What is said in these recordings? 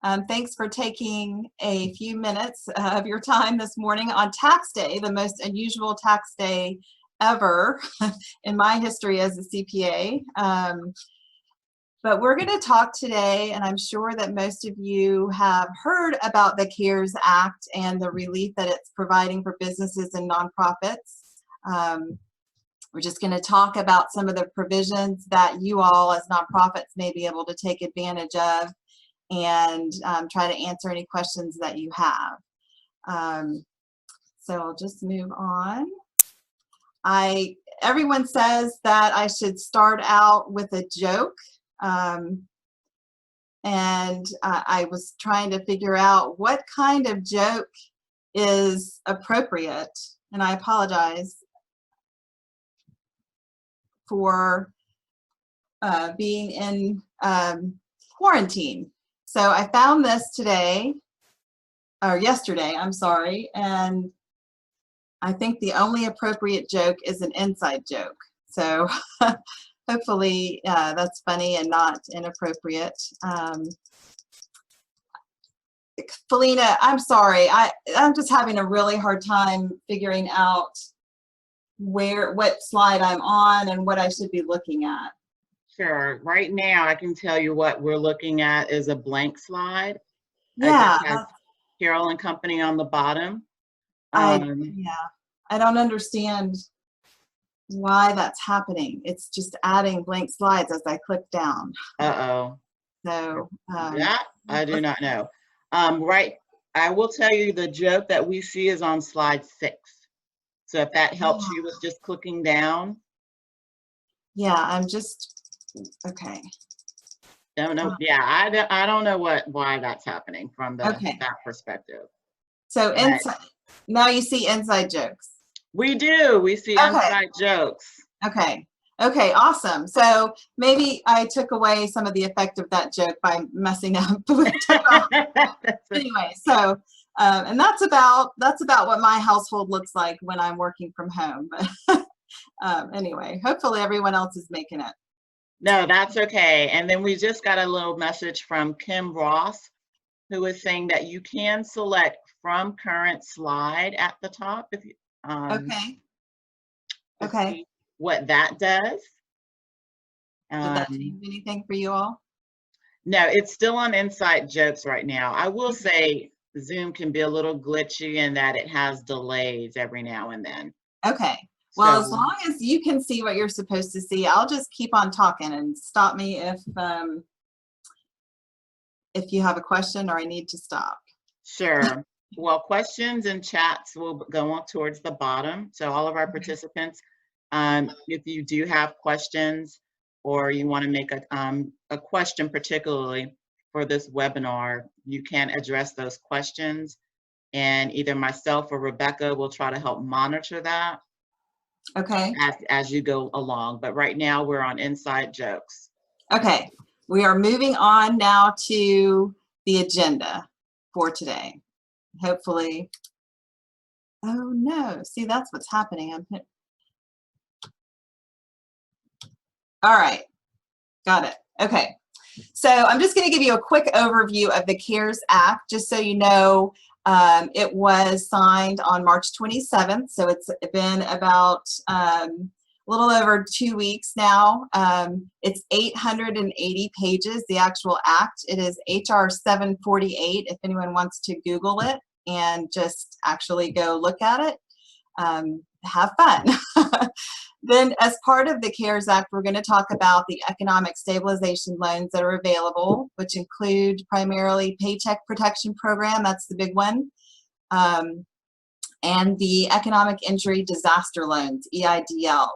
Thanks for taking a few minutes of your time this morning on tax day, the most unusual tax day ever in my history as a CPA. But we're going to talk today, and I'm sure that most of you have heard about the CARES Act and the relief that it's providing for businesses and nonprofits. We're just going to talk about some of the provisions that you all as nonprofits may be able to take advantage of, and try to answer any questions that you have. So I'll just move on. Everyone says that I should start out with a joke. I was trying to figure out what kind of joke is appropriate, and I apologize for being in quarantine. So I found this today, or yesterday, I'm sorry, and I think the only appropriate joke is an inside joke. So hopefully that's funny and not inappropriate. Felina, I'm sorry, I'm just having a really hard time figuring out what slide I'm on and what I should be looking at. Sure. Right now, I can tell you what we're looking at is a blank slide. Yeah. It has Carroll and Company on the bottom. I don't understand why that's happening. It's just adding blank slides as I click down. Uh-oh. So that I do not know. Right. I will tell you the joke that we see is on slide 6. So if that helps you with just clicking down. Yeah, I'm just okay. Don't know. Yeah, I don't know why that's happening from that perspective. So now you see inside jokes. We do. We see inside jokes. Okay. Okay, awesome. So maybe I took away some of the effect of that joke by messing up with anyway, so and that's about what my household looks like when I'm working from home. But anyway, hopefully everyone else is making it. No, that's okay. And then we just got a little message from Kim Ross, who is saying that you can select from current slide at the top. If you okay. What that does. Did that change anything for you all? No, it's still on inside jokes right now. I will say Zoom can be a little glitchy in that it has delays every now and then. Okay. Well, as long as you can see what you're supposed to see, I'll just keep on talking and stop me if you have a question or I need to stop. Sure. Well, questions and chats will go on towards the bottom. So all of our participants, if you do have questions or you want to make a question particularly for this webinar, you can address those questions, and either myself or Rebecca will try to help monitor that. Okay. As you go along, but right now we're on inside jokes. Okay, we are moving on now to the agenda for today. Hopefully, oh no, see that's what's happening. All right, got it. Okay, so I'm just going to give you a quick overview of the CARES Act, just so you know. It was signed on March 27th, so it's been about a little over 2 weeks now. It's 880 pages, the actual act. It is HR 748, if anyone wants to Google it and just actually go look at it. Have fun. Then as part of the CARES Act, we're going to talk about the economic stabilization loans that are available, which include primarily Paycheck Protection Program, that's the big one, and the Economic Injury Disaster Loans, EIDL.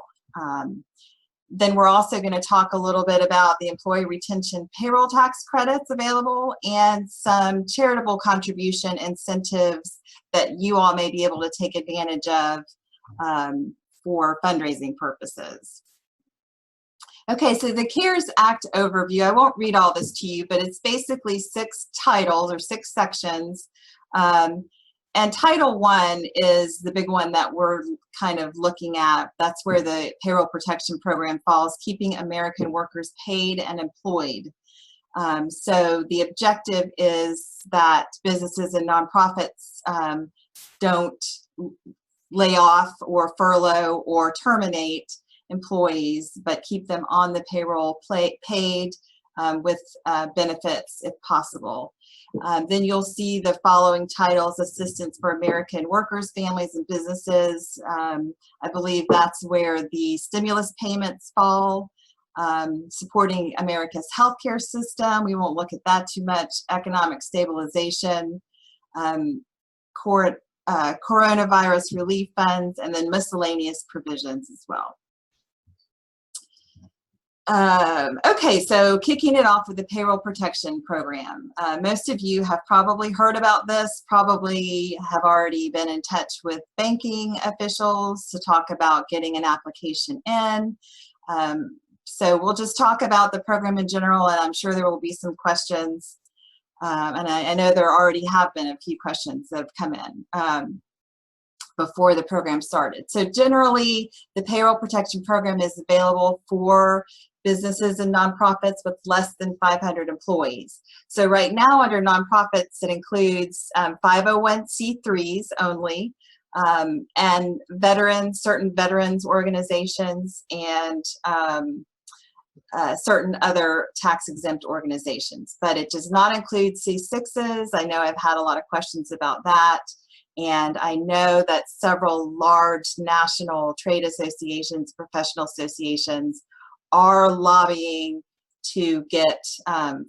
Then we're also going to talk a little bit about the employee retention payroll tax credits available and some charitable contribution incentives that you all may be able to take advantage of for fundraising purposes. Okay, so the CARES Act overview, I won't read all this to you, but it's basically 6 titles or 6 sections. And Title I is the big one that we're kind of looking at. That's where the Payroll Protection Program falls, keeping American workers paid and employed. So the objective is that businesses and nonprofits don't lay off or furlough or terminate employees, but keep them on the payroll paid with benefits if possible. Then you'll see the following titles: Assistance for American Workers, Families, and Businesses. I believe that's where the stimulus payments fall. Supporting America's healthcare system, we won't look at that too much. Economic stabilization, coronavirus relief funds, and then miscellaneous provisions as well. Okay, so kicking it off with the Payroll Protection Program. Most of you have probably heard about this, probably have already been in touch with banking officials to talk about getting an application in. So we'll just talk about the program in general, and I'm sure there will be some questions. And I know there already have been a few questions that have come in before the program started. So generally, the Payroll Protection Program is available for businesses and nonprofits with less than 500 employees. So right now under nonprofits, it includes 501c3s only, and veterans, certain veterans organizations, and certain other tax-exempt organizations. But it does not include C6s. I know I've had a lot of questions about that. And I know that several large national trade associations, professional associations, are lobbying to get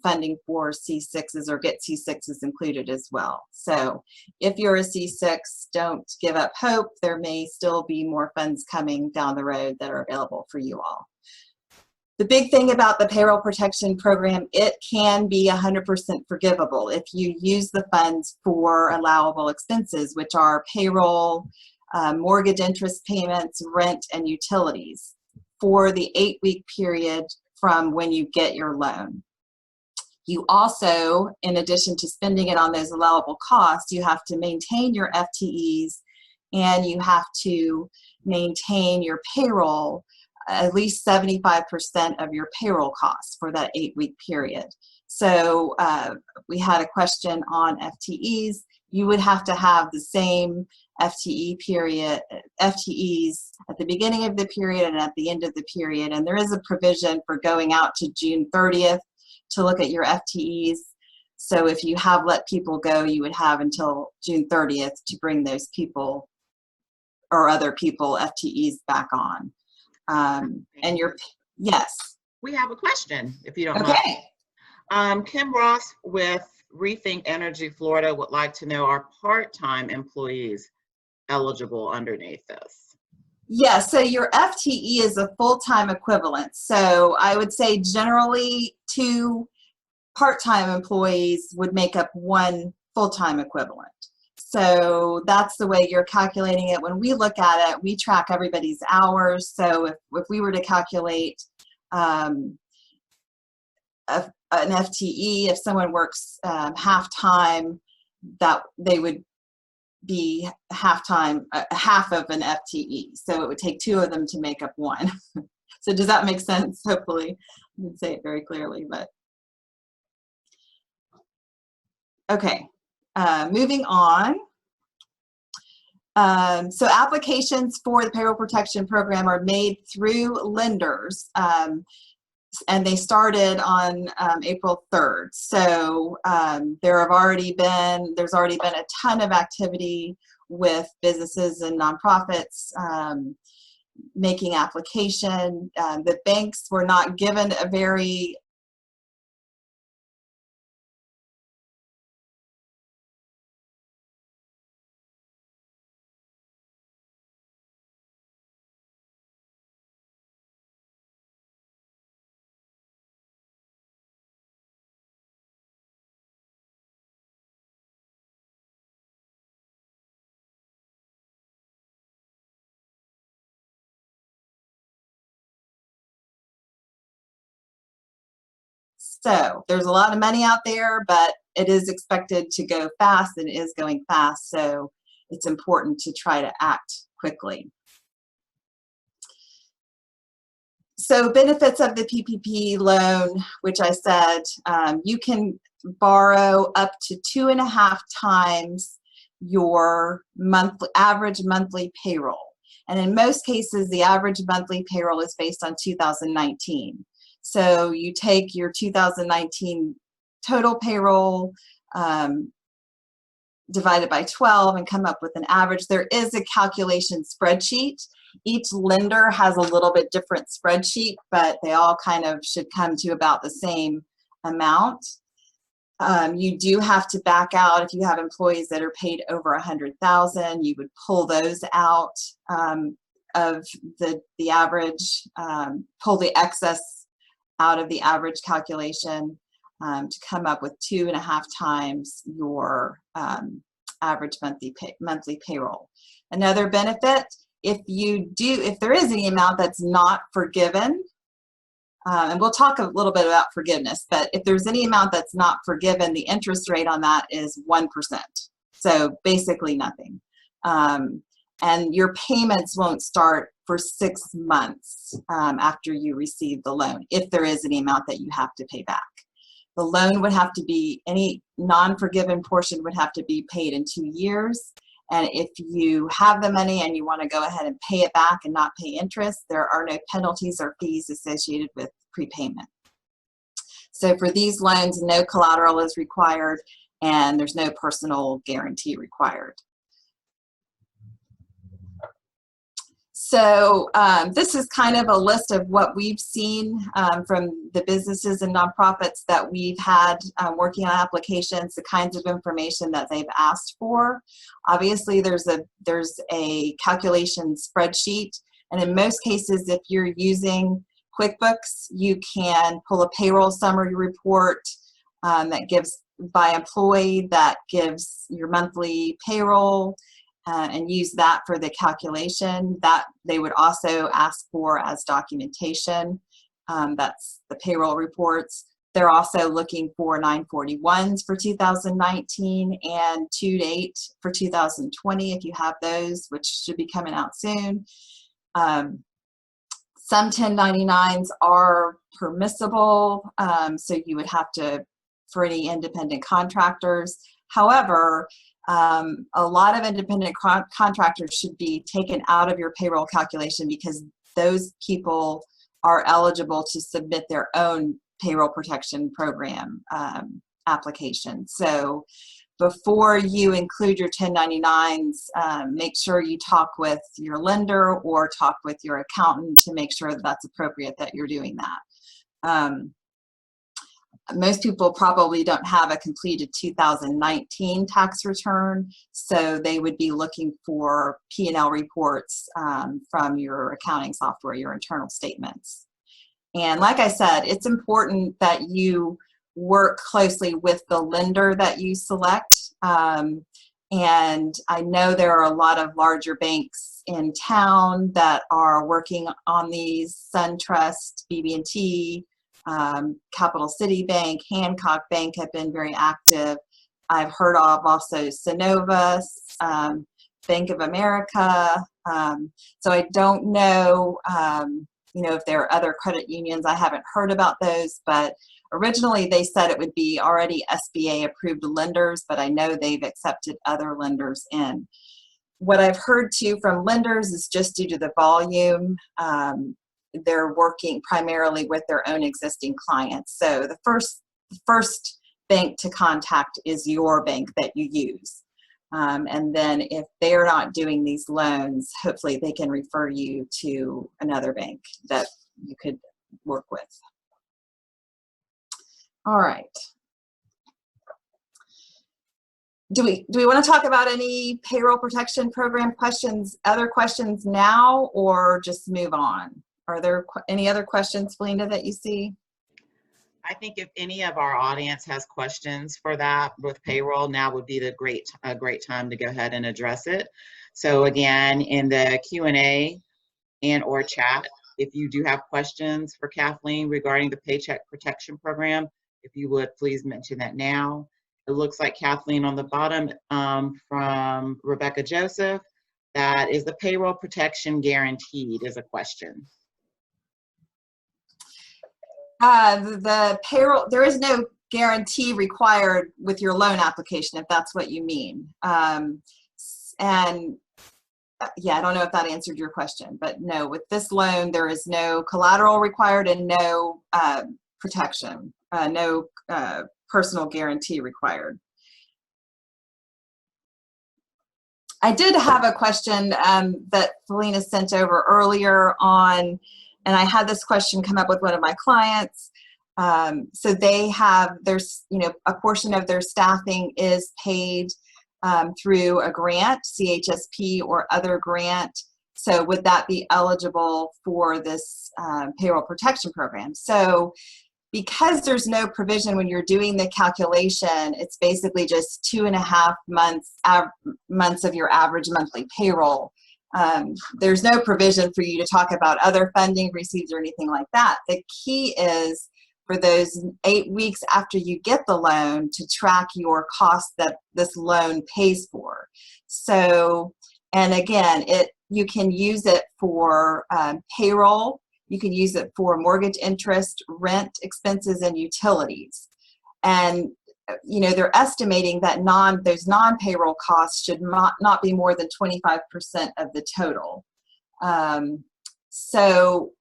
funding for C6s or get C6s included as well. So if you're a C6, don't give up hope. There may still be more funds coming down the road that are available for you all. The big thing about the Payroll Protection Program, it can be 100% forgivable if you use the funds for allowable expenses, which are payroll, mortgage interest payments, rent, and utilities for the 8-week period from when you get your loan. You also, in addition to spending it on those allowable costs, you have to maintain your FTEs and you have to maintain your payroll, at least 75% of your payroll costs for that 8-week period. So we had a question on FTEs. You would have to have the same FTEs at the beginning of the period and at the end of the period. And there is a provision for going out to June 30th to look at your FTEs. So if you have let people go, you would have until June 30th to bring those people or other people FTEs back on. And yes. We have a question, if you don't Okay. mind. Kim Ross with Rethink Energy Florida would like to know, are part-time employees eligible underneath this? Yeah, so your FTE is a full-time equivalent. So I would say generally 2 part-time employees would make up 1 full-time equivalent. So that's the way you're calculating it. When we look at it, we track everybody's hours. So if we were to calculate an FTE, if someone works half-time, that they would be half-time, half of an FTE. So it would take 2 of them to make up 1. So does that make sense? Hopefully I can say it very clearly, but okay. Moving on. So applications for the Payroll Protection Program are made through lenders, and they started on April 3rd. So there's already been a ton of activity with businesses and nonprofits making application. The banks were not given a very So there's a lot of money out there, but it is expected to go fast and it is going fast. So it's important to try to act quickly. So benefits of the PPP loan, which I said, you can borrow up to 2.5 times your average monthly payroll. And in most cases, the average monthly payroll is based on 2019. So you take your 2019 total payroll, divided by 12 and come up with an average. There is a calculation spreadsheet. Each lender has a little bit different spreadsheet, but they all kind of should come to about the same amount. You do have to back out if you have employees that are paid over 100,000. You would pull those out of the average, pull the excess out of the average calculation to come up with 2.5 times your average monthly payroll. Another benefit, if there is any amount that's not forgiven, and we'll talk a little bit about forgiveness, but if there's any amount that's not forgiven, the interest rate on that is 1%. So basically nothing. And your payments won't start for 6 months after you receive the loan, if there is any amount that you have to pay back. The loan would have to be, any non-forgiven portion would have to be paid in 2 years. And if you have the money and you want to go ahead and pay it back and not pay interest, there are no penalties or fees associated with prepayment. So for these loans, no collateral is required and there's no personal guarantee required. So this is kind of a list of what we've seen from the businesses and nonprofits that we've had working on applications, the kinds of information that they've asked for. Obviously, there's a calculation spreadsheet, and in most cases, if you're using QuickBooks, you can pull a payroll summary report that gives by employee, that gives your monthly payroll, and use that for the calculation. That they would also ask for as documentation. That's the payroll reports. They're also looking for 941s for 2019 and 2-8 for 2020 if you have those, which should be coming out soon. Some 1099s are permissible, so you would have to, for any independent contractors. However, a lot of independent contractors should be taken out of your payroll calculation because those people are eligible to submit their own payroll protection program application. So before you include your 1099s, make sure you talk with your lender or talk with your accountant to make sure that that's appropriate that you're doing that. Most people probably don't have a completed 2019 tax return, so they would be looking for P&L reports from your accounting software, your internal statements. And like I said, it's important that you work closely with the lender that you select. And I know there are a lot of larger banks in town that are working on these. SunTrust, BB&T, Capital City Bank, Hancock Bank have been very active. I've heard of also Synovus, Bank of America. So I don't know, if there are other credit unions. I haven't heard about those, but originally they said it would be already SBA approved lenders, but I know they've accepted other lenders in. What I've heard too from lenders is just due to the volume, they're working primarily with their own existing clients. So the first bank to contact is your bank that you use. And then if they're not doing these loans, hopefully they can refer you to another bank that you could work with. All right. Do we want to talk about any payroll protection program questions, other questions now, or just move on? Are there any other questions, Belinda, that you see? I think if any of our audience has questions for that with payroll, now would be a great time to go ahead and address it. So again, in the Q&A and or chat, if you do have questions for Kathleen regarding the Paycheck Protection Program, if you would please mention that now. It looks like Kathleen on the bottom from Rebecca Joseph, that is the payroll protection guaranteed is a question. The payroll, there is no guarantee required with your loan application, if that's what you mean. And yeah, I don't know if that answered your question, but no, with this loan, there is no collateral required and no protection, no personal guarantee required. I did have a question that Felina sent over earlier on, and I had this question come up with one of my clients. So they have, there's, a portion of their staffing is paid through a grant, CHSP or other grant. So would that be eligible for this payroll protection program? So because there's no provision when you're doing the calculation, it's basically just 2.5 months of your average monthly payroll. There's no provision for you to talk about other funding received or anything like that. The key is for those 8 weeks after you get the loan to track your costs that this loan pays for. So, and again, you can use it for payroll. You can use it for mortgage interest, rent expenses, and utilities. And they're estimating that those non-payroll costs should not be more than 25% of the total. So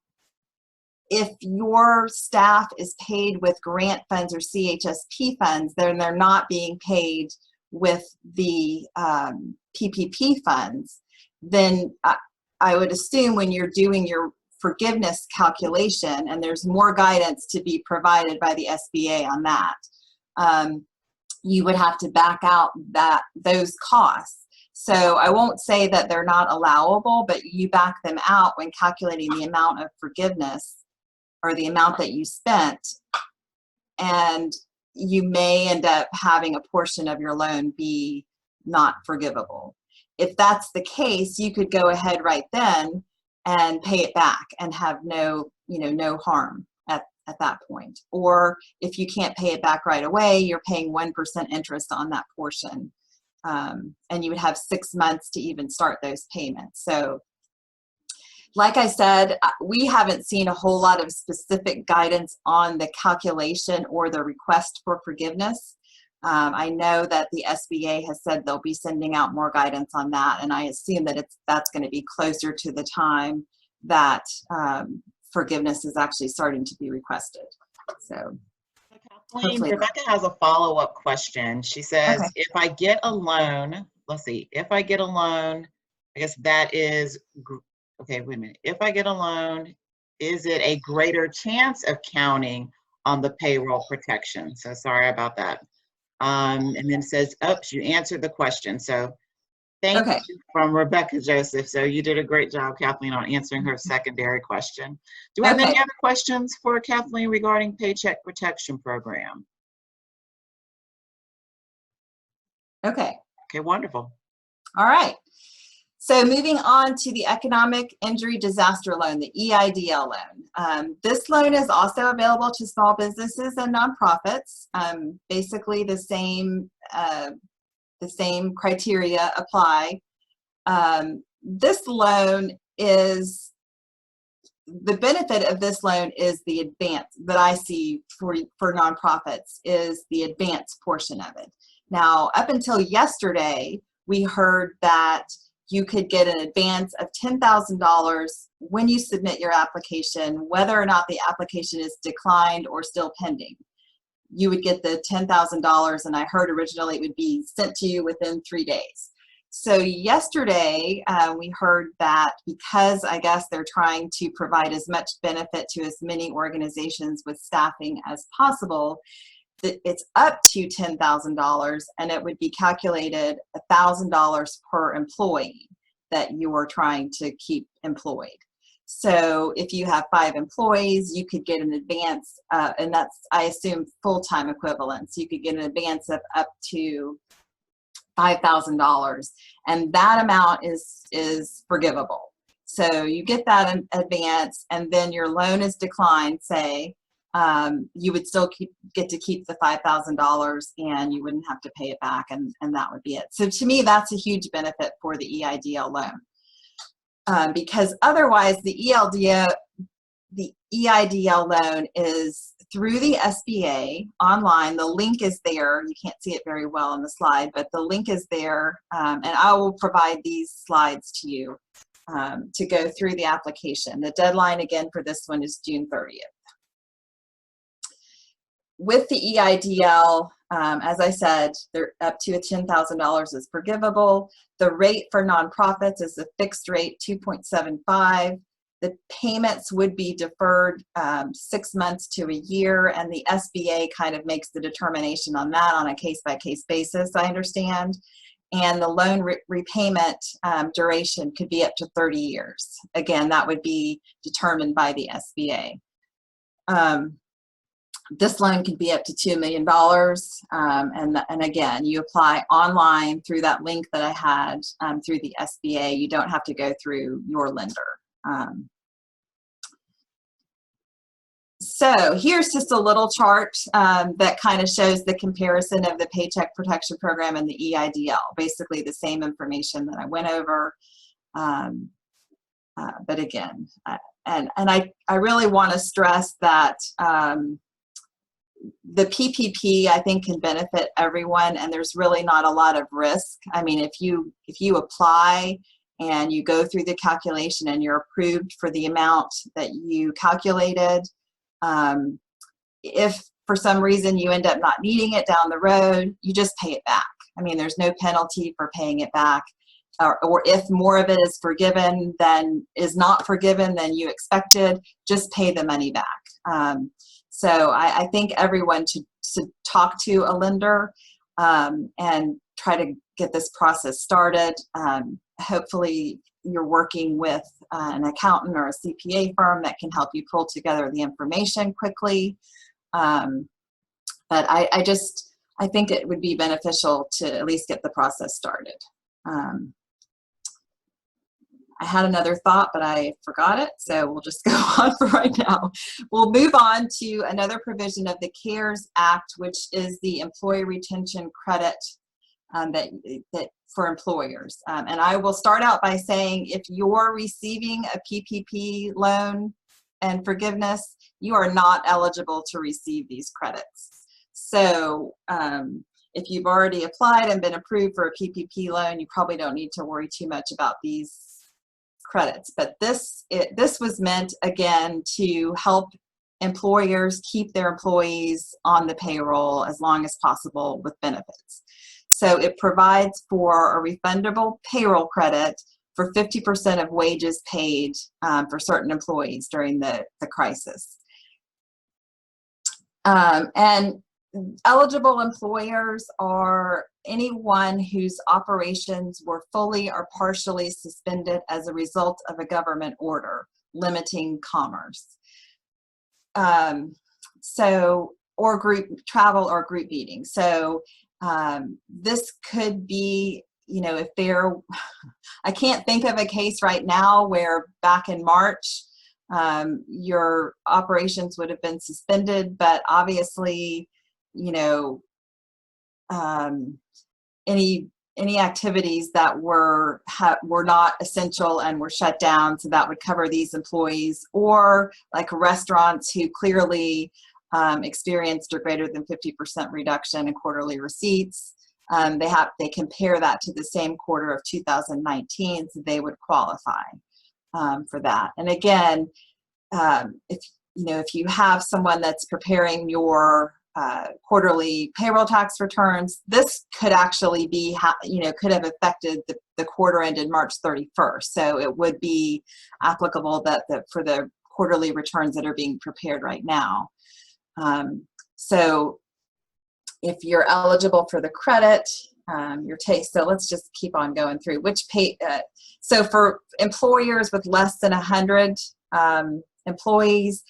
if your staff is paid with grant funds or CHSP funds, then they're not being paid with the PPP funds, then I would assume when you're doing your forgiveness calculation, and there's more guidance to be provided by the SBA on that, you would have to back out those costs. So I won't say that they're not allowable, but you back them out when calculating the amount of forgiveness or the amount that you spent, and you may end up having a portion of your loan be not forgivable. If that's the case, you could go ahead right then and pay it back and have no harm at that point. Or if you can't pay it back right away, you're paying 1% interest on that portion. And you would have 6 months to even start those payments. So like I said, we haven't seen a whole lot of specific guidance on the calculation or the request for forgiveness. I know that the SBA has said they'll be sending out more guidance on that, and I assume that that's going to be closer to the time that forgiveness is actually starting to be requested. So, Kathleen, Rebecca has a follow-up question. She says, okay, if I get a loan, let's see, if I get a loan, I guess that is, okay, wait a minute. If I get a loan, is it a greater chance of counting on the payroll protection? So sorry about that. And then it says, oops, you answered the question. So thank you from Rebecca Joseph. So you did a great job, Kathleen, on answering her secondary question. Do we have any other questions for Kathleen regarding Paycheck Protection Program? Okay. Okay, wonderful. All right. So moving on to the Economic Injury Disaster Loan, the EIDL loan. This loan is also available to small businesses and nonprofits. Basically the same criteria apply. This loan is, the benefit of this loan is the advance that I see for nonprofits is the advance portion of it. Now, up until yesterday, we heard that you could get an advance of $10,000 when you submit your application, whether or not the application is declined or still pending. You would get the $10,000, and I heard originally it would be sent to you within 3 days. So yesterday, we heard that because I guess they're trying to provide as much benefit to as many organizations with staffing as possible, that it's up to $10,000, and it would be calculated $1,000 per employee that you are trying to keep employed. So if you have 5 employees, you could get an advance, and that's, I assume, full-time equivalents. You could get an advance of up to $5,000, and that amount is forgivable. So you get that in advance, and then your loan is declined, say, you would still get to keep the $5,000, and you wouldn't have to pay it back, and that would be it. So to me, that's a huge benefit for the EIDL loan, because otherwise the EIDL loan is through the SBA online. The link is there. You can't see it very well on the slide, but the link is there, and I will provide these slides to you to go through the application. The deadline again for this one is June 30th. With the EIDL, as I said, they're up to $10,000 is forgivable. The rate for nonprofits is a fixed rate, 2.75. The payments would be deferred 6 months to a year, and the SBA kind of makes the determination on that on a case-by-case basis, I understand. And the loan repayment duration could be up to 30 years. Again, that would be determined by the SBA. This loan could be up to $2 million. And again, you apply online through that link that I had through the SBA. You don't have to go through your lender. So here's just a little chart that kind of shows the comparison of the Paycheck Protection Program and the EIDL. Basically the same information that I went over. But again, I really want to stress that the PPP, I think, can benefit everyone, and there's really not a lot of risk. I mean, if you apply and you go through the calculation and you're approved for the amount that you calculated, if for some reason you end up not needing it down the road, you just pay it back. I mean, there's no penalty for paying it back. Or if more of it is forgiven than is not forgiven than you expected, just pay the money back. So I think everyone should talk to a lender and try to get this process started. Hopefully you're working with an accountant or a CPA firm that can help you pull together the information quickly. But I think it would be beneficial to at least get the process started. I had another thought, but I forgot it, so we'll just go on for right now. We'll move on to another provision of the CARES Act, which is the employee retention credit that for employers. And I will start out by saying, if you're receiving a PPP loan and forgiveness, you are not eligible to receive these credits. So if you've already applied and been approved for a PPP loan, you probably don't need to worry too much about these credits. But this was meant, again, to help employers keep their employees on the payroll as long as possible with benefits. So it provides for a refundable payroll credit for 50% of wages paid for certain employees during the crisis. And eligible employers are anyone whose operations were fully or partially suspended as a result of a government order limiting commerce. Or group travel or group meetings. So this could be, if I can't think of a case right now where back in March, your operations would have been suspended, but obviously, any activities that were not essential and were shut down, so that would cover these employees, or like restaurants who clearly experienced a greater than 50% reduction in quarterly receipts. They compare that to the same quarter of 2019, so they would qualify for that. And again, if you have someone that's preparing your quarterly payroll tax returns, this could actually be, could have affected the quarter ended March 31st. So it would be applicable for the quarterly returns that are being prepared right now. So if you're eligible for the credit, so let's just keep on going through so for employers with less than 100 employees,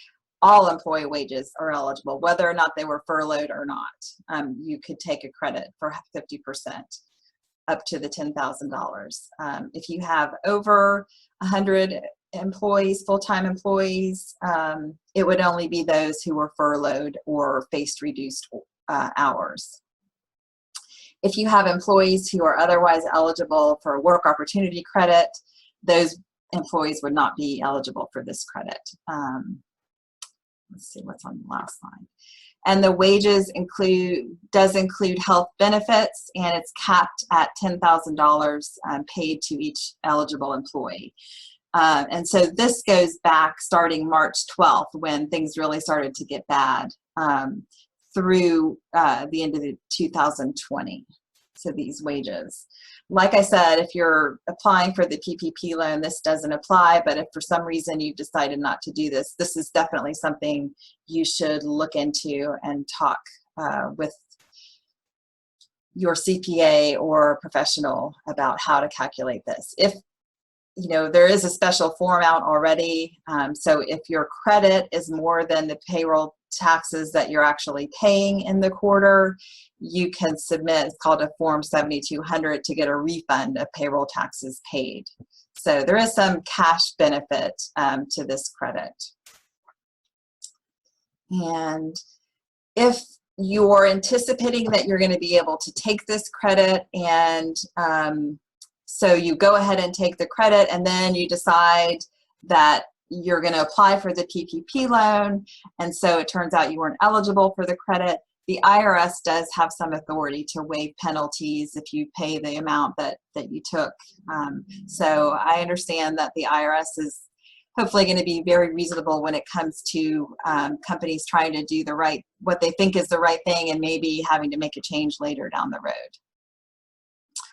all employee wages are eligible, whether or not they were furloughed or not. You could take a credit for 50% up to the $10,000. If you have over 100 employees, full-time employees, it would only be those who were furloughed or faced reduced hours. If you have employees who are otherwise eligible for a work opportunity credit, those employees would not be eligible for this credit. let's see what's on the last line. And the wages does include health benefits, and it's capped at $10,000 paid to each eligible employee. And so this goes back starting March 12th, when things really started to get bad, through the end of 2020. So these wages. Like I said, if you're applying for the PPP loan, this doesn't apply, but if for some reason you've decided not to do this, this is definitely something you should look into and talk with your CPA or professional about how to calculate this. If you know, there is a special form out already, so if your credit is more than the payroll taxes that you're actually paying in the quarter, you can submit, it's called a Form 7200, to get a refund of payroll taxes paid. So there is some cash benefit to this credit. And if you're anticipating that you're going to be able to take this credit, and so you go ahead and take the credit, and then you decide that you're going to apply for the PPP loan, and so it turns out you weren't eligible for the credit, the IRS does have some authority to waive penalties if you pay the amount that you took. So I understand that the IRS is hopefully going to be very reasonable when it comes to companies trying to do what they think is the right thing, and maybe having to make a change later down the road.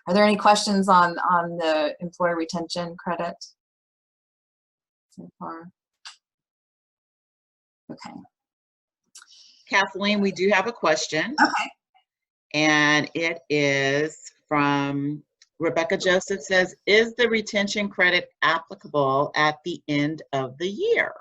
Are there any questions on the employee retention credit so far? Okay. Kathleen, we do have a question. Okay. And it is from Rebecca Joseph. Says, is the retention credit applicable at the end of the year?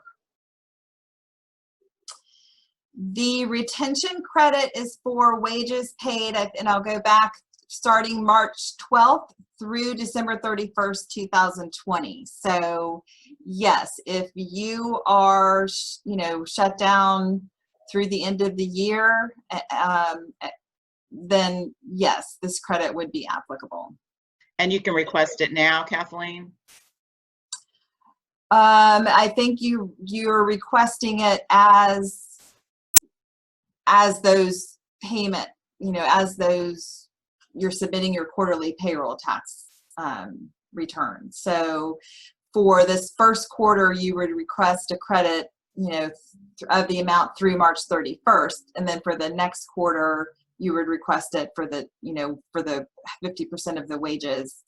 The retention credit is for wages paid, and I'll go back starting March 12th through December 31st, 2020. So yes, if you are, shut down through the end of the year, then yes, this credit would be applicable. And you can request it now, Kathleen? I think you're requesting it as those payment, you're submitting your quarterly payroll tax return. So for this first quarter, you would request a credit, of the amount through March 31st. And then for the next quarter, you would request it for the 50% of the wages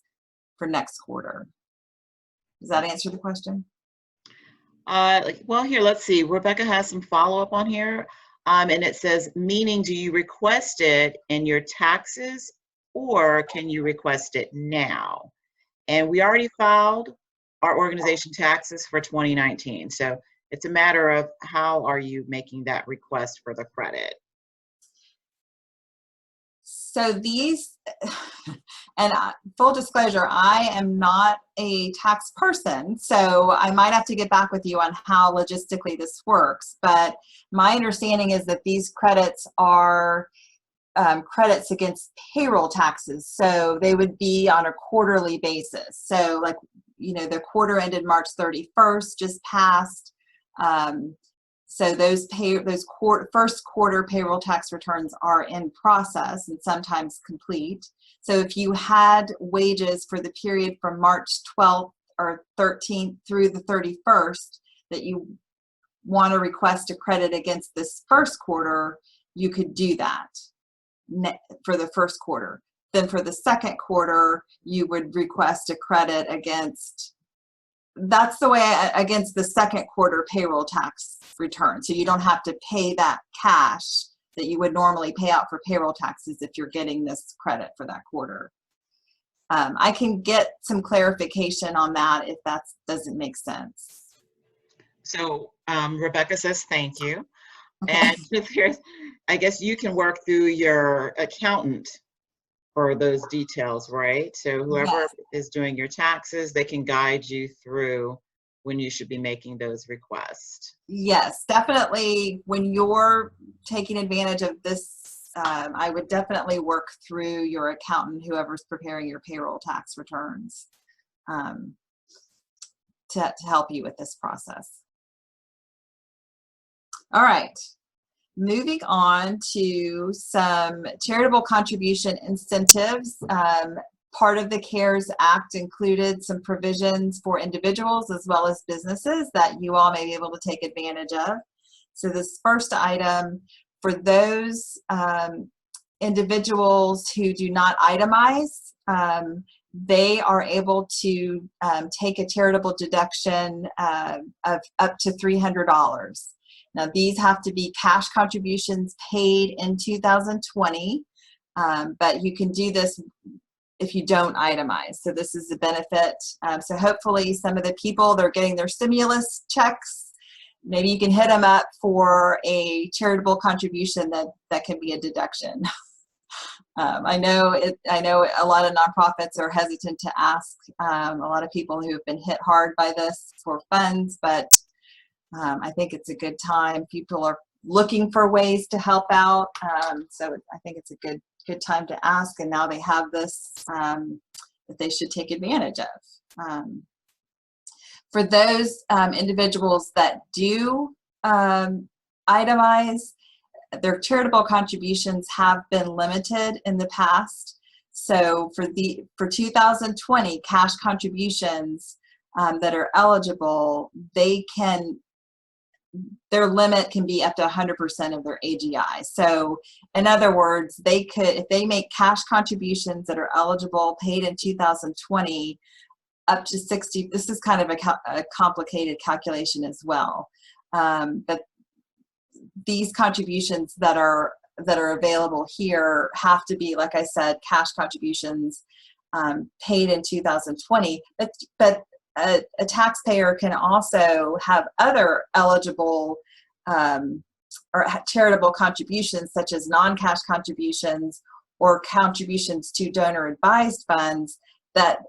for next quarter. Does that answer the question? Well, here, let's see. Rebecca has some follow-up on here. And it says, meaning, do you request it in your taxes, or can you request it now? And we already filed our organization taxes for 2019. So it's a matter of how are you making that request for the credit? So these, and full disclosure, I am not a tax person, so I might have to get back with you on how logistically this works. But my understanding is that these credits are credits against payroll taxes. So they would be on a quarterly basis. So like, the quarter ended March 31st, just passed. So those first quarter payroll tax returns are in process and sometimes complete. So if you had wages for the period from March 12th or 13th through the 31st that you want to request a credit against this first quarter, you could do that for the first quarter. Then for the second quarter, you would request a credit against the second quarter payroll tax return. So you don't have to pay that cash that you would normally pay out for payroll taxes if you're getting this credit for that quarter. I can get some clarification on that if that doesn't make sense. So Rebecca says, thank you. Okay. And here's, I guess you can work through your accountant for those details, right? So whoever is doing your taxes, they can guide you through when you should be making those requests. Yes, definitely. When you're taking advantage of this, I would definitely work through your accountant, whoever's preparing your payroll tax returns, to help you with this process. All right. Moving on to some charitable contribution incentives. Part of the CARES Act included some provisions for individuals as well as businesses that you all may be able to take advantage of. So this first item, for those individuals who do not itemize, they are able to take a charitable deduction of up to $300. Now, these have to be cash contributions paid in 2020, but you can do this if you don't itemize. So this is a benefit. So hopefully some of the people that are getting their stimulus checks, maybe you can hit them up for a charitable contribution that can be a deduction. I know a lot of nonprofits are hesitant to ask a lot of people who have been hit hard by this for funds, but I think it's a good time. People are looking for ways to help out, so I think it's a good time to ask. And now they have this that they should take advantage of. For those individuals that do itemize, their charitable contributions have been limited in the past. So for 2020 cash contributions that are eligible, their limit can be up to 100% of their AGI. So in other words, they could, if they make cash contributions that are eligible paid in 2020 up to 60, this is kind of a complicated calculation as well. But these contributions that are available here have to be, like I said, cash contributions paid in 2020, but a taxpayer can also have other eligible or charitable contributions, such as non-cash contributions or contributions to donor-advised funds that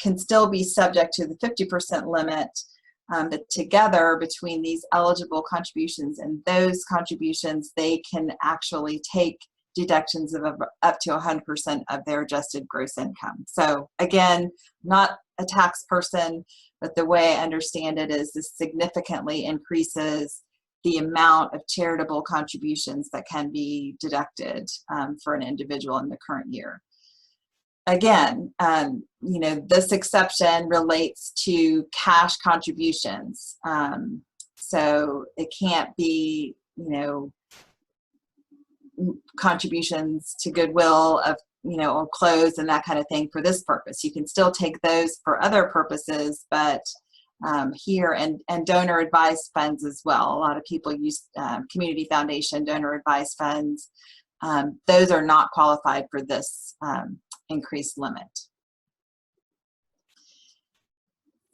can still be subject to the 50% limit. But together, between these eligible contributions and those contributions, they can actually take deductions of up to 100% of their adjusted gross income. So again, not a tax person, but the way I understand it is this significantly increases the amount of charitable contributions that can be deducted for an individual in the current year. Again, you know, this exception relates to cash contributions. So it can't be, you know, contributions to Goodwill of, you know, or clothes and that kind of thing for this purpose. You can still take those for other purposes, but here and donor advised funds as well. A lot of people use community foundation donor advised funds. Those are not qualified for this increased limit.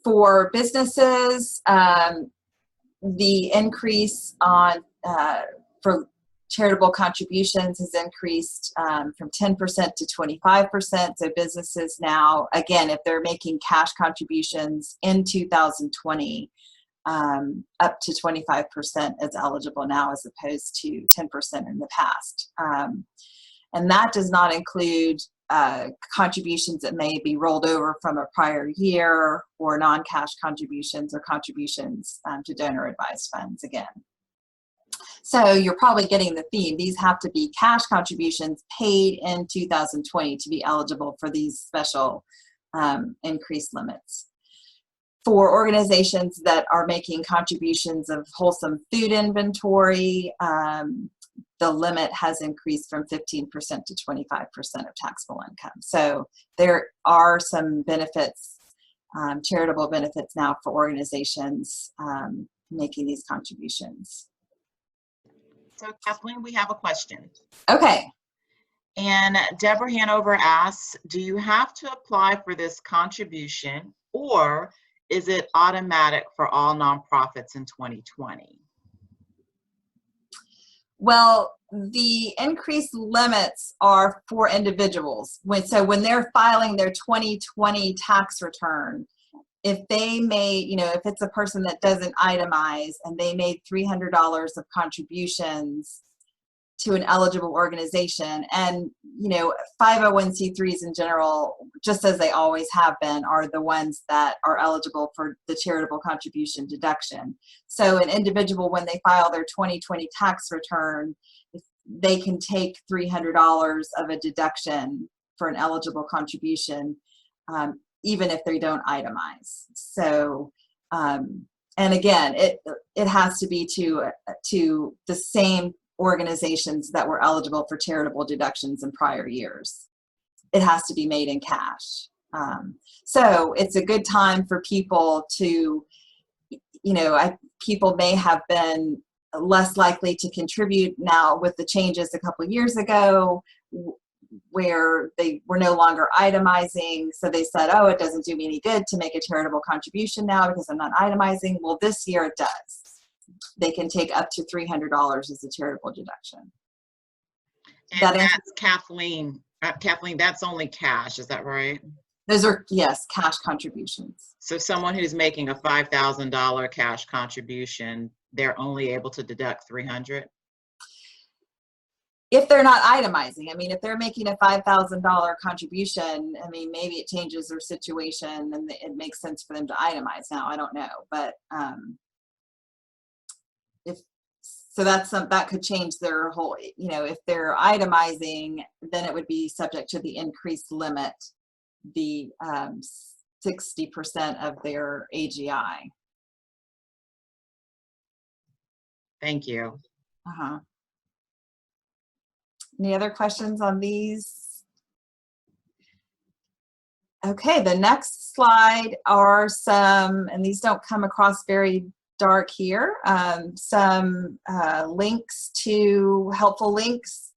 For businesses, the increase on for charitable contributions has increased from 10% to 25%. So businesses now, again, if they're making cash contributions in 2020, up to 25% is eligible now as opposed to 10% in the past. And that does not include contributions that may be rolled over from a prior year or non-cash contributions or contributions to donor advised funds again. So you're probably getting the theme. These have to be cash contributions paid in 2020 to be eligible for these special increased limits. For organizations that are making contributions of wholesome food inventory, the limit has increased from 15% to 25% of taxable income. So there are some benefits, charitable benefits now for organizations making these contributions. So Kathleen, we have a question. Okay. And Deborah Hanover asks, do you have to apply for this contribution or is it automatic for all nonprofits in 2020? Well, the increased limits are for individuals. So when they're filing their 2020 tax return, if they made, you know, if it's a person that doesn't itemize and they made $300 of contributions to an eligible organization. And, you know, 501c3s in general, just as they always have been, are the ones that are eligible for the charitable contribution deduction. So an individual, when they file their 2020 tax return, they can take $300 of a deduction for an eligible contribution, even if they don't itemize. So, and again, it has to be to the same organizations that were eligible for charitable deductions in prior years. It has to be made in cash. So it's a good time for people to, you know, people may have been less likely to contribute now with the changes a couple of years ago, where they were no longer itemizing. So they said, oh, it doesn't do me any good to make a charitable contribution now because I'm not itemizing. Well, this year it does. They can take up to $300 as a charitable deduction. And that's Kathleen. Kathleen, that's only cash, is that right? Those are, yes, cash contributions. So someone who's making a $5,000 cash contribution, they're only able to deduct $300? If they're not itemizing. I mean, if they're making a $5,000 contribution, I mean, maybe it changes their situation and it makes sense for them to itemize now. I don't know, but so that could change their whole, you know, if they're itemizing, then it would be subject to the increased limit, the 60% of their AGI. Thank you. Any other questions on these? Okay, the next slide are some, and these don't come across very dark here, some links to helpful links.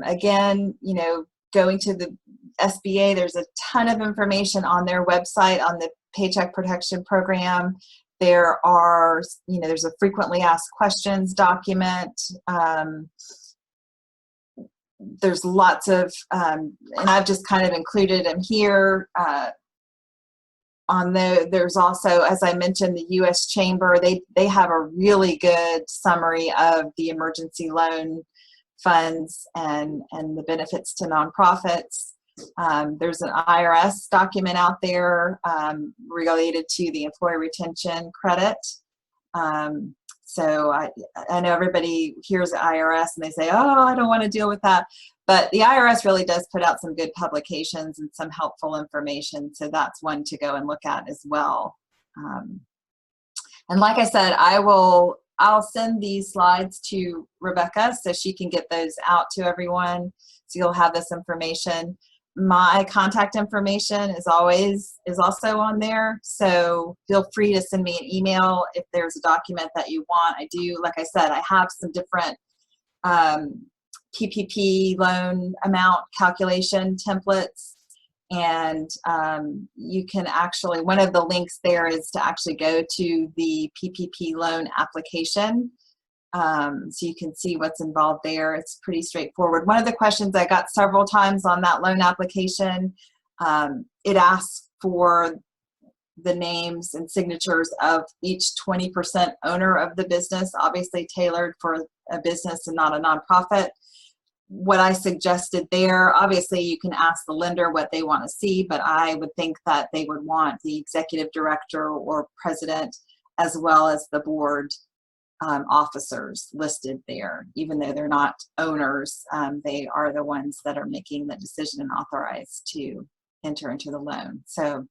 Again, you know, going to the SBA, there's a ton of information on their website on the Paycheck Protection Program. There are, you know, there's a frequently asked questions document. There's lots of, and I've just kind of included them here. There's also, as I mentioned, the U.S. Chamber, they have a really good summary of the emergency loan funds and the benefits to nonprofits. There's an IRS document out there related to the employee retention credit. So I know everybody hears the IRS and they say, oh, I don't want to deal with that. But the IRS really does put out some good publications and some helpful information. So that's one to go and look at as well. And like I said, I'll send these slides to Rebecca so she can get those out to everyone. So you'll have this information. My contact information is also on there. So feel free to send me an email if there's a document that you want. I do, like I said, I have some different PPP loan amount calculation templates. And you can actually, one of the links there is to actually go to the PPP loan application. So you can see what's involved there. It's pretty straightforward. One of the questions I got several times on that loan application, it asks for the names and signatures of each 20% owner of the business, obviously tailored for a business and not a nonprofit. What I suggested there, obviously you can ask the lender what they want to see, but I would think that they would want the executive director or president as well as the board officers listed there. Even though they're not owners, they are the ones that are making the decision and authorized to enter into the loan. So,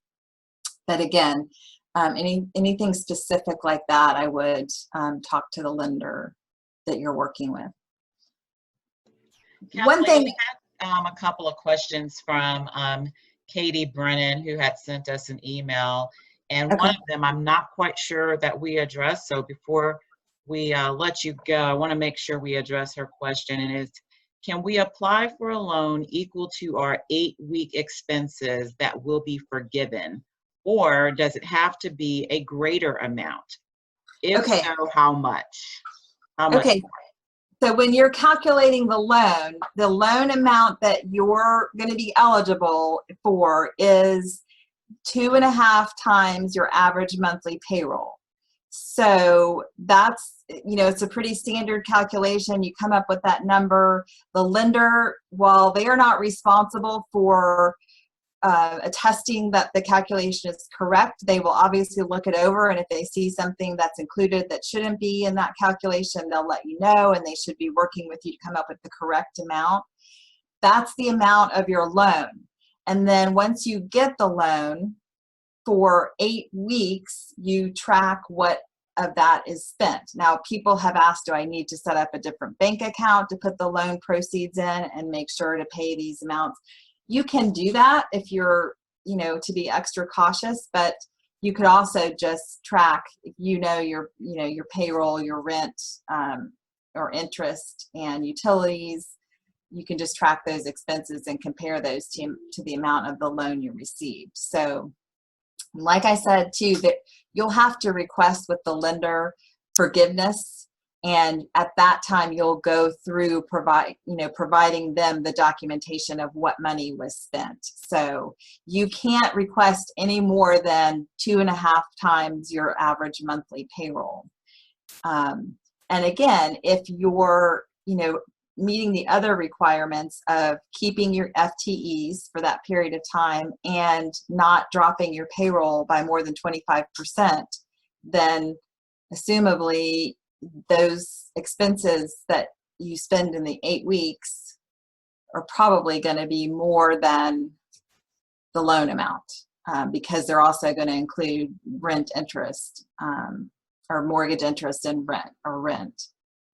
but again, anything specific like that, I would talk to the lender that you're working with. Kathleen, One thing, we had a couple of questions from Katie Brennan, who had sent us an email, and okay. one of them I'm not quite sure that we addressed. So before we let you go, I want to make sure we address her question, and is, can we apply for a loan equal to our 8-week expenses that will be forgiven, or does it have to be a greater amount? If Okay. so, how much? Okay. More? So when you're calculating the loan amount that you're going to be eligible for is 2.5 times your average monthly payroll. So that's, you know, it's a pretty standard calculation. You come up with that number. The lender, while they are not responsible for attesting that the calculation is correct, they will obviously look it over, and if they see something that's included that shouldn't be in that calculation, they'll let you know, and they should be working with you to come up with the correct amount. That's the amount of your loan. And then once you get the loan, for 8 weeks, you track what of that is spent. Now, people have asked, do I need to set up a different bank account to put the loan proceeds in and make sure to pay these amounts? You can do that if you're, you know, to be extra cautious, but you could also just track, you know, your payroll, your rent, or interest and utilities. You can just track those expenses and compare those to the amount of the loan you received. So like I said too, that you'll have to request with the lender forgiveness, and at that time you'll go through providing them the documentation of what money was spent. So you can't request any more than 2.5 times your average monthly payroll. And again, if you're, you know, meeting the other requirements of keeping your FTEs for that period of time and not dropping your payroll by more than 25%, then assumably those expenses that you spend in the 8 weeks are probably going to be more than the loan amount, because they're also going to include rent interest, or mortgage interest and rent,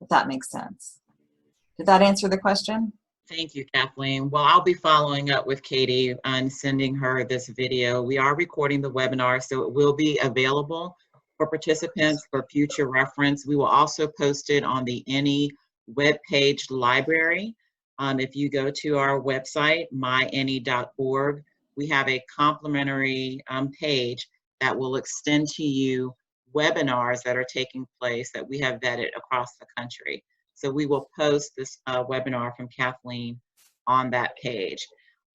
if that makes sense. Did that answer the question? Thank you, Kathleen. Well, I'll be following up with Katie and sending her this video. We are recording the webinar, so it will be available for participants for future reference. We will also post it on the NE webpage library. If you go to our website, myne.org, we have a complimentary page that will extend to you webinars that are taking place that we have vetted across the country. So we will post this webinar from Kathleen on that page.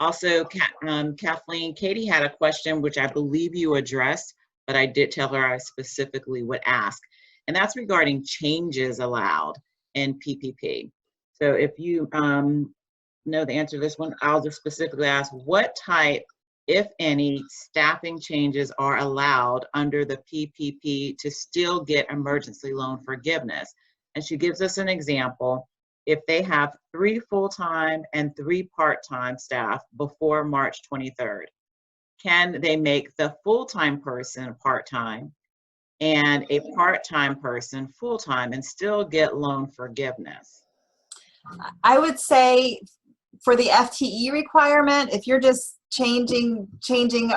Also, Kathleen, Katie had a question which I believe you addressed, but I did tell her I specifically would ask. And that's regarding changes allowed in PPP. So if you know the answer to this one, I'll just specifically ask, what type, if any, staffing changes are allowed under the PPP to still get emergency loan forgiveness? And she gives us an example. If they have 3 full-time and 3 part-time staff before March 23rd, can they make the full-time person part-time and a part-time person full-time and still get loan forgiveness? I would say for the FTE requirement, if you're just changing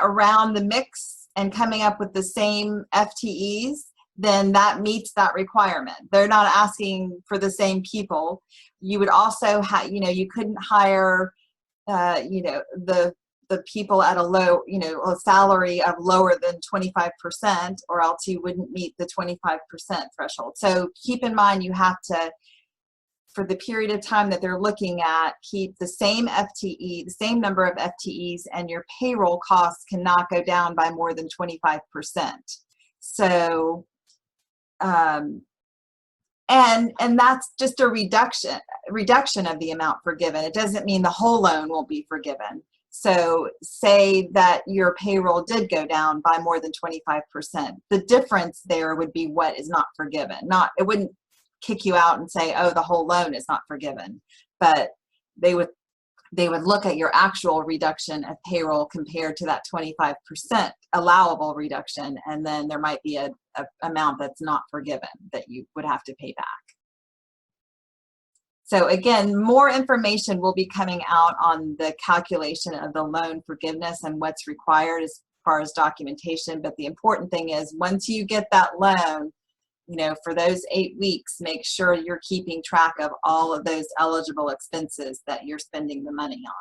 around the mix and coming up with the same FTEs, then that meets that requirement. They're not asking for the same people. You would also have, you know, you couldn't hire, you know, the people at a low, you know, a salary of lower than 25%, or else you wouldn't meet the 25% threshold. So keep in mind, you have to, for the period of time that they're looking at, keep the same FTE, the same number of FTEs, and your payroll costs cannot go down by more than 25%. So, and that's just a reduction of the amount forgiven. It doesn't mean the whole loan won't be forgiven. So say that your payroll did go down by more than 25%. The difference there would be what is not forgiven. It wouldn't kick you out and say, oh, the whole loan is not forgiven, but they would look at your actual reduction of payroll compared to that 25% allowable reduction, and then there might be a amount that's not forgiven that you would have to pay back. So again, more information will be coming out on the calculation of the loan forgiveness and what's required as far as documentation. But the important thing is, once you get that loan, you know, for those 8 weeks, make sure you're keeping track of all of those eligible expenses that you're spending the money on.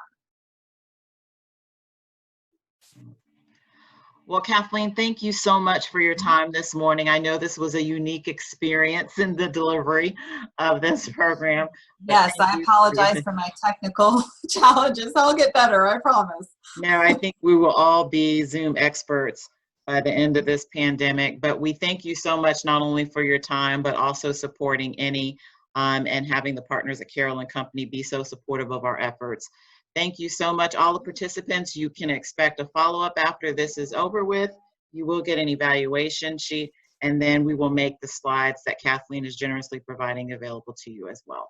Well, Kathleen, thank you so much for your time this morning. I know this was a unique experience in the delivery of this program. Yes, I apologize for my technical challenges. I'll get better, I promise. No, I think we will all be Zoom experts by the end of this pandemic. But we thank you so much, not only for your time, but also supporting any and having the partners at Carroll and Company be so supportive of our efforts. Thank you so much, all the participants. You can expect a follow-up after this is over with. You will get an evaluation sheet, and then we will make the slides that Kathleen is generously providing available to you as well.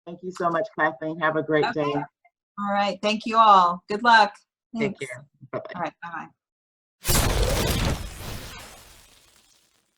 Thank you so much, Kathleen. Have a great day. All right. Thank you all. Good luck. Take Thanks. care. Bye-bye. All right. Bye-bye.